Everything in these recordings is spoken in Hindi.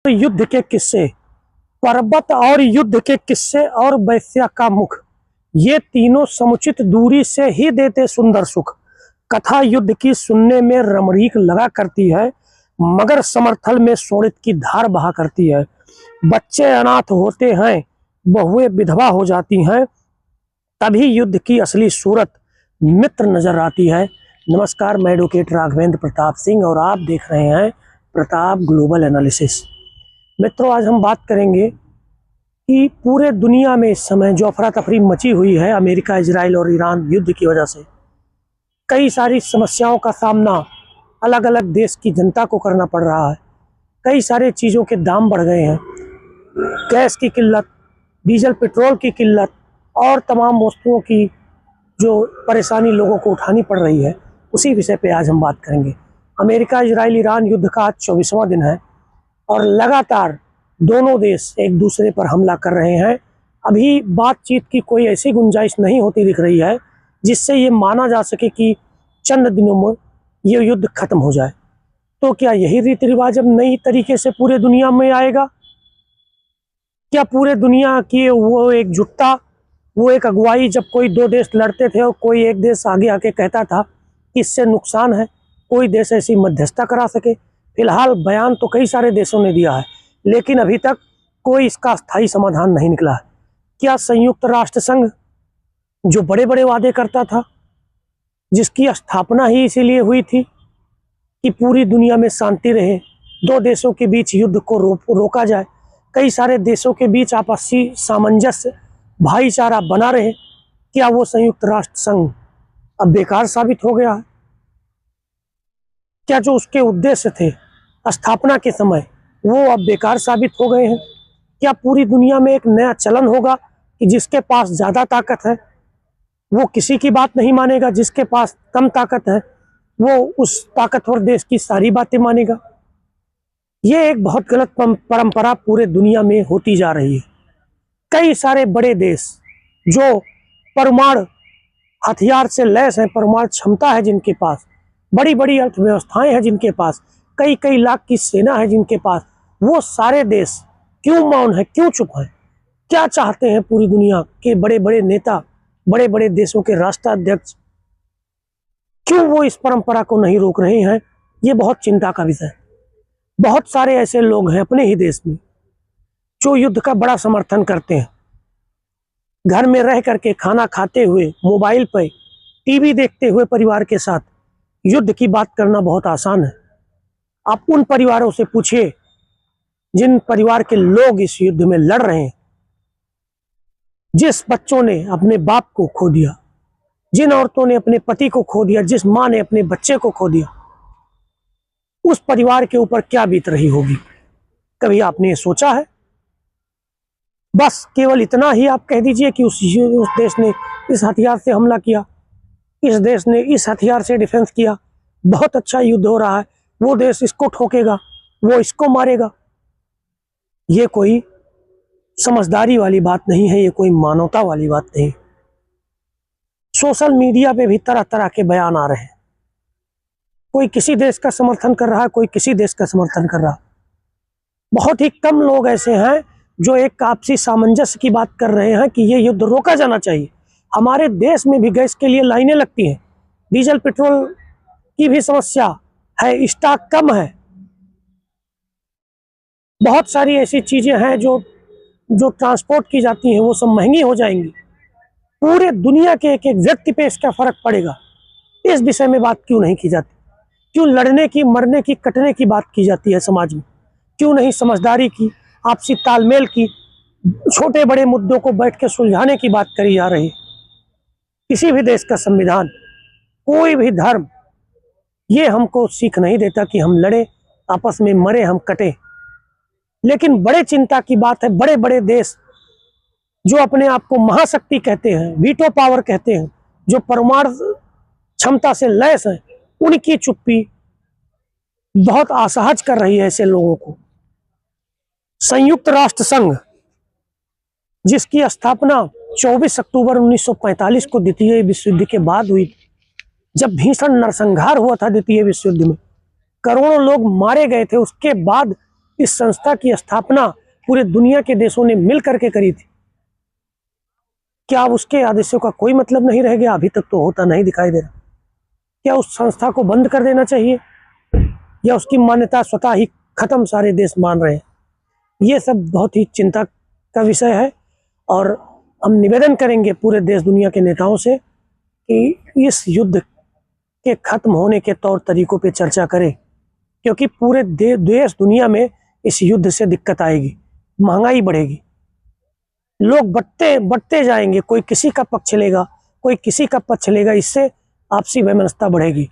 तो युद्ध के किस्से, पर्वत और युद्ध के किस्से और वैश्या का मुख, ये तीनों समुचित दूरी से ही देते सुंदर सुख। कथा युद्ध की सुनने में रमणीक लगा करती है, मगर समर्थल में शोणित की धार बहा करती है। बच्चे अनाथ होते हैं, बहुएं विधवा हो जाती हैं, तभी युद्ध की असली सूरत मित्र नजर आती है। नमस्कार, मैं एडवोकेट राघवेंद्र प्रताप सिंह और आप देख रहे हैं प्रताप ग्लोबल एनालिसिस। मित्रों, आज हम बात करेंगे कि पूरे दुनिया में इस समय जो अफरा तफरी मची हुई है अमेरिका, इजराइल और ईरान युद्ध की वजह से, कई सारी समस्याओं का सामना अलग अलग देश की जनता को करना पड़ रहा है। कई सारे चीज़ों के दाम बढ़ गए हैं, गैस की किल्लत, डीजल पेट्रोल की किल्लत और तमाम वस्तुओं की जो परेशानी लोगों को उठानी पड़ रही है, उसी विषय पे आज हम बात करेंगे। अमेरिका, इजराइल, ईरान युद्ध का आज 24वां दिन है और लगातार दोनों देश एक दूसरे पर हमला कर रहे हैं। अभी बातचीत की कोई ऐसी गुंजाइश नहीं होती दिख रही है जिससे ये माना जा सके कि चंद दिनों में ये युद्ध खत्म हो जाए। तो क्या यही रीति रिवाज अब नई तरीके से पूरे दुनिया में आएगा? क्या पूरे दुनिया की वो एकजुटता, वो एक अगुवाई, जब कोई दो देश लड़ते थे और कोई एक देश आगे आके कहता था कि इससे नुकसान है, कोई देश ऐसी मध्यस्थता करा सके? फिलहाल बयान तो कई सारे देशों ने दिया है, लेकिन अभी तक कोई इसका स्थायी समाधान नहीं निकला है। क्या संयुक्त राष्ट्र संघ, जो बड़े बड़े वादे करता था, जिसकी स्थापना ही इसीलिए हुई थी कि पूरी दुनिया में शांति रहे, दो देशों के बीच युद्ध को रोका जाए, कई सारे देशों के बीच आपसी सामंजस्य, भाईचारा बना रहे, क्या वो संयुक्त राष्ट्र संघ अब बेकार साबित हो गया है? क्या जो उसके उद्देश्य थे स्थापना के समय, वो अब बेकार साबित हो गए हैं? क्या पूरी दुनिया में एक नया चलन होगा कि जिसके पास ज़्यादा ताकत है वो किसी की बात नहीं मानेगा, जिसके पास कम ताकत है वो उस ताकतवर देश की सारी बातें मानेगा? ये एक बहुत गलत परंपरा पूरे दुनिया में होती जा रही है। कई सारे बड़े देश जो परमाणु हथियार से लैस हैं, परमाणु क्षमता है जिनके पास, बड़ी बड़ी अर्थव्यवस्थाएं हैं जिनके पास, कई कई लाख की सेना है जिनके पास, वो सारे देश क्यों मौन है, क्यों चुप है? क्या चाहते हैं पूरी दुनिया के बड़े बड़े नेता, बड़े बड़े देशों के राष्ट्राध्यक्ष, क्यों वो इस परंपरा को नहीं रोक रहे हैं? ये बहुत चिंता का विषय है। बहुत सारे ऐसे लोग हैं अपने ही देश में जो युद्ध का बड़ा समर्थन करते हैं। घर में रह करके खाना खाते हुए, मोबाइल पर टीवी देखते हुए परिवार के साथ युद्ध की बात करना बहुत आसान है। आप उन परिवारों से पूछिए जिन परिवार के लोग इस युद्ध में लड़ रहे हैं, जिस बच्चों ने अपने बाप को खो दिया, जिन औरतों ने अपने पति को खो दिया, जिस माँ ने अपने बच्चे को खो दिया, उस परिवार के ऊपर क्या बीत रही होगी? कभी आपने ये सोचा है? बस केवल इतना ही आप कह दीजिए कि उस देश ने इस हथियार से हमला किया, इस देश ने इस हथियार से डिफेंस किया, बहुत अच्छा युद्ध हो रहा है, वो देश इसको ठोकेगा, वो इसको मारेगा। ये कोई समझदारी वाली बात नहीं है, ये कोई मानवता वाली बात नहीं। सोशल मीडिया पे भी तरह तरह के बयान आ रहे हैं, कोई किसी देश का समर्थन कर रहा है, कोई किसी देश का समर्थन कर रहा है। बहुत ही कम लोग ऐसे हैं जो एक आपसी सामंजस्य की बात कर रहे हैं कि ये युद्ध रोका जाना चाहिए। हमारे देश में भी गैस के लिए लाइनें लगती हैं, डीजल पेट्रोल की भी समस्या है, स्टॉक कम है, बहुत सारी ऐसी चीजें हैं जो ट्रांसपोर्ट की जाती हैं वो सब महंगी हो जाएंगी। पूरे दुनिया के एक एक व्यक्ति पे इसका फर्क पड़ेगा। इस विषय में बात क्यों नहीं की जाती? क्यों लड़ने की, मरने की, कटने की बात की जाती है समाज में? क्यों नहीं समझदारी की, आपसी तालमेल की, छोटे बड़े मुद्दों को बैठ के सुलझाने की बात करी जा रही है? किसी भी देश का संविधान, कोई भी धर्म ये हमको सीख नहीं देता कि हम लड़े, आपस में मरे, हम कटे। लेकिन बड़े चिंता की बात है, बड़े बड़े देश जो अपने आप को महाशक्ति कहते हैं, वीटो पावर कहते हैं, जो परमाणु क्षमता से लैस है, उनकी चुप्पी बहुत असहज कर रही है ऐसे लोगों को। संयुक्त राष्ट्र संघ, जिसकी स्थापना 24 अक्टूबर 1945 को द्वितीय विश्व युद्ध के बाद हुई, जब भीषण नरसंहार हुआ था द्वितीय विश्व युद्ध में, करोड़ों लोग मारे गए थे, उसके बाद इस संस्था की स्थापना पूरे दुनिया के देशों ने मिल करके करी थी। क्या उसके आदेशों का कोई मतलब नहीं रह गया? अभी तक तो होता नहीं दिखाई दे रहा। क्या उस संस्था को बंद कर देना चाहिए या उसकी मान्यता स्वतः ही खत्म सारे देश मान रहे हैं? ये सब बहुत ही चिंता का विषय है और हम निवेदन करेंगे पूरे देश दुनिया के नेताओं से कि इस युद्ध के खत्म होने के तौर तरीकों पे चर्चा करें, क्योंकि पूरे देश दुनिया में इस युद्ध से दिक्कत आएगी, महंगाई बढ़ेगी, लोग बढ़ते जाएंगे, कोई किसी का पक्ष लेगा, कोई किसी का पक्ष लेगा, इससे आपसी वैमनस्यता बढ़ेगी।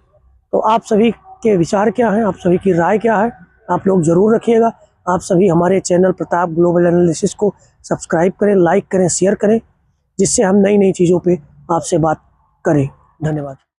तो आप सभी के विचार क्या हैं, आप सभी की राय क्या है, आप लोग जरूर रखिएगा। आप सभी हमारे चैनल प्रताप ग्लोबल एनालिसिस को सब्सक्राइब करें, लाइक करें, शेयर करें, जिससे हम नई नई चीज़ों पे आपसे बात करें। धन्यवाद।